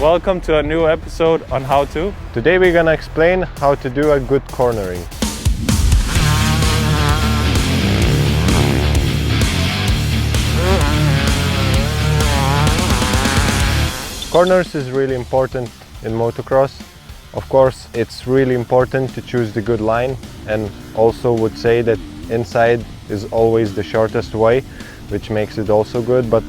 Welcome to a new episode on How To. Today we're gonna explain how to do a good cornering. Corners is really important in motocross. Of course, it's really important to choose the good line, and also would say that inside is always the shortest way, which makes it also good, but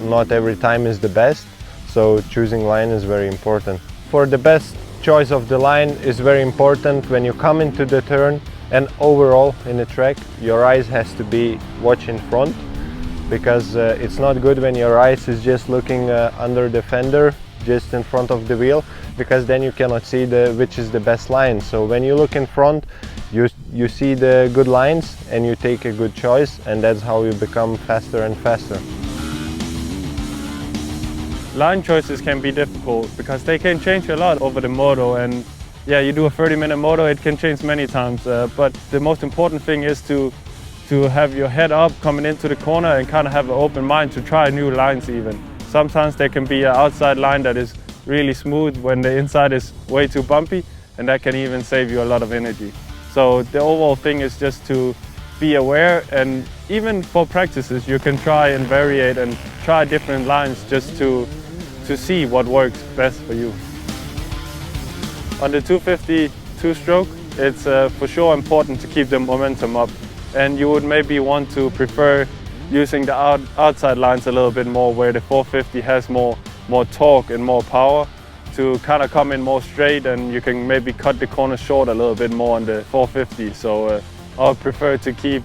not every time is the best. So choosing line is very important. For the best choice of the line is very important when you come into the turn, and overall in the track your eyes has to be watch in front, because it's not good when your eyes is just looking under the fender, just in front of the wheel, because then you cannot see which is the best line. So when you look in front, you see the good lines and you take a good choice, and that's how you become faster and faster. Line choices can be difficult because they can change a lot over the moto, and yeah, you do a 30-minute moto, it can change many times, but the most important thing is to have your head up coming into the corner and kind of have an open mind to try new lines even. Sometimes there can be an outside line that is really smooth when the inside is way too bumpy, and that can even save you a lot of energy. So the overall thing is just to be aware, and even for practices you can try and variate and try different lines just to see what works best for you. On the 250 two-stroke, it's for sure important to keep the momentum up, and you would maybe want to prefer using the outside lines a little bit more, where the 450 has more torque and more power to kind of come in more straight, and you can maybe cut the corner short a little bit more on the 450. So I would prefer to keep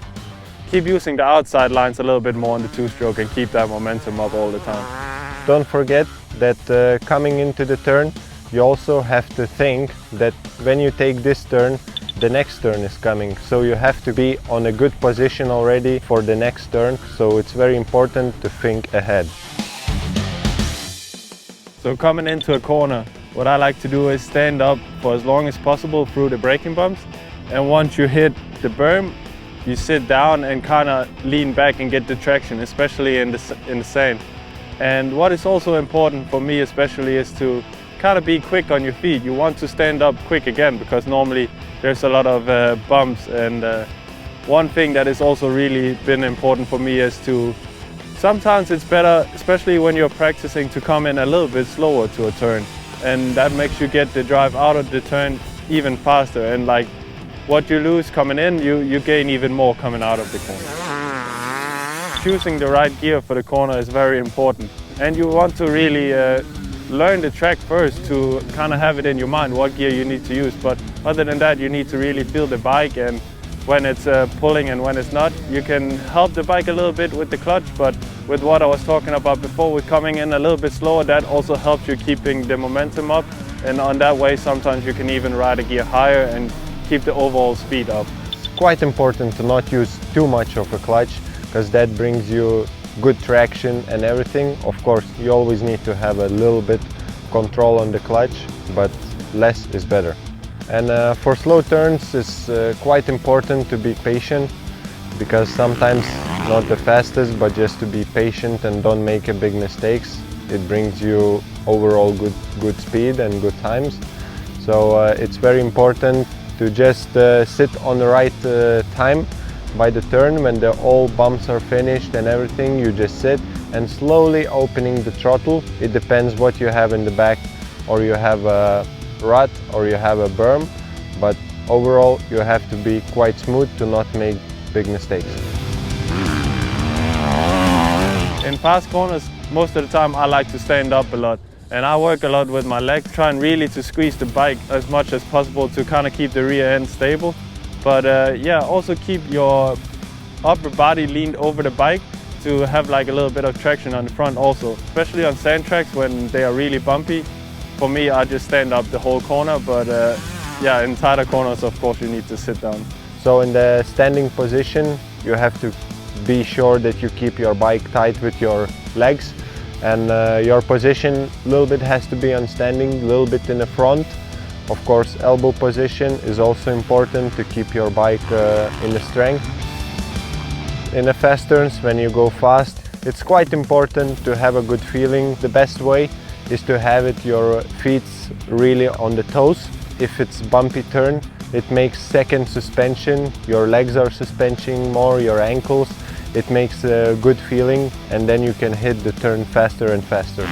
using the outside lines a little bit more on the two-stroke and keep that momentum up all the time. Don't forget that coming into the turn, you also have to think that when you take this turn, the next turn is coming. So you have to be on a good position already for the next turn. So it's very important to think ahead. So coming into a corner, what I like to do is stand up for as long as possible through the braking bumps. And once you hit the berm, you sit down and kind of lean back and get the traction, especially in the sand. And what is also important for me especially is to kind of be quick on your feet. You want to stand up quick again, because normally there's a lot of bumps. And one thing that has also really been important for me is to, sometimes it's better, especially when you're practicing, to come in a little bit slower to a turn. And that makes you get the drive out of the turn even faster. And like what you lose coming in, you gain even more coming out of the corner. Choosing the right gear for the corner is very important, and you want to really learn the track first to kind of have it in your mind what gear you need to use. But other than that, you need to really feel the bike, and when it's pulling and when it's not. You can help the bike a little bit with the clutch, but with what I was talking about before, with coming in a little bit slower, that also helps you keeping the momentum up, and on that way sometimes you can even ride a gear higher and keep the overall speed up. It's quite important to not use too much of a clutch, because that brings you good traction and everything. Of course, you always need to have a little bit control on the clutch, but less is better. And for slow turns, it's quite important to be patient, because sometimes not the fastest, but just to be patient and don't make a big mistakes. It brings you overall good speed and good times. So it's very important to just sit on the right time by the turn. When all bumps are finished and everything, you just sit and slowly opening the throttle. It depends what you have in the back, or you have a rut or you have a berm, but overall you have to be quite smooth to not make big mistakes. In fast corners, most of the time I like to stand up a lot, and I work a lot with my legs, trying really to squeeze the bike as much as possible to kind of keep the rear end stable. But yeah, also keep your upper body leaned over the bike to have like a little bit of traction on the front also, especially on sand tracks when they are really bumpy. For me, I just stand up the whole corner, but yeah, in tighter corners, of course, you need to sit down. So in the standing position, you have to be sure that you keep your bike tight with your legs, and your position a little bit has to be on standing, a little bit in the front. Of course, elbow position is also important to keep your bike in the strength. In the fast turns, when you go fast, it's quite important to have a good feeling. The best way is to have your feet really on the toes. If it's bumpy turn, it makes second suspension, your legs are suspension more, your ankles. It makes a good feeling, and then you can hit the turn faster and faster.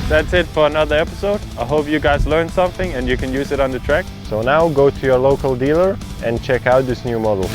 That's it for another episode. I hope you guys learned something and you can use it on the track. So now go to your local dealer and check out this new model.